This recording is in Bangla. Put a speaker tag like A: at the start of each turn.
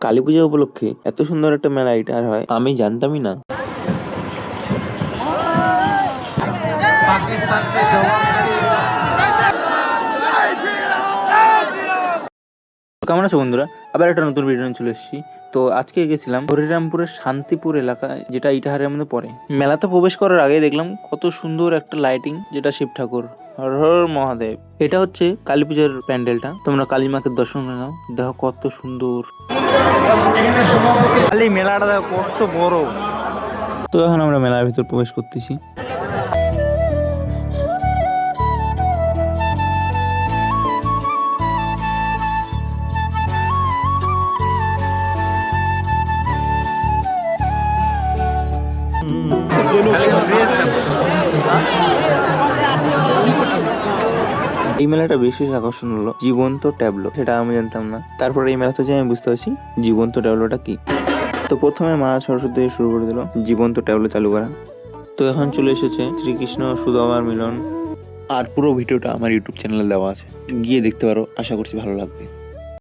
A: কালী পূজা উপলক্ষে এত সুন্দর একটা মেলা এটা হয় আমি জানতামই না। কেমন আছো বন্ধুরা? আবার একটা নতুন ভিডিও নিয়ে চলে এসেছি। তো আজকে গেছিলাম হরিরামপুরের শান্তিপুর এলাকায়, যেটা ইটাহারের মধ্যে পড়ে। মেলাতে প্রবেশ করার আগে দেখলাম কত সুন্দর একটা লাইটিং, যেটা শিব ঠাকুর। হর হর মহাদেব। এটা হচ্ছে কালী পূজার প্যান্ডেলটা। তোমরা কালী মাকে দর্শন করে নাও, দেখো কত সুন্দর। কালী মেলাটা দেখো কত বড়। তো এখন আমরা মেলার ভিতর প্রবেশ করতেছি। এই মেলাটা বিশেষ আকর্ষণ হলো জীবন্ত ট্যাবলো, সেটা আমি জানতাম না। তারপর এই মেলাতে যে আমি বুঝতে পারছি জীবন্ত ট্যাবলোটা কি। তো প্রথমে মা সরস্বতী দিয়ে শুরু করে দিল জীবন্ত ট্যাবলো চালু করা। তো এখন চলে এসেছে শ্রীকৃষ্ণ সুদামার মিলন। আর পুরো ভিডিওটা আমার ইউটিউব চ্যানেলে দেওয়া আছে, গিয়ে দেখতে পারো, আশা করছি ভালো লাগবে।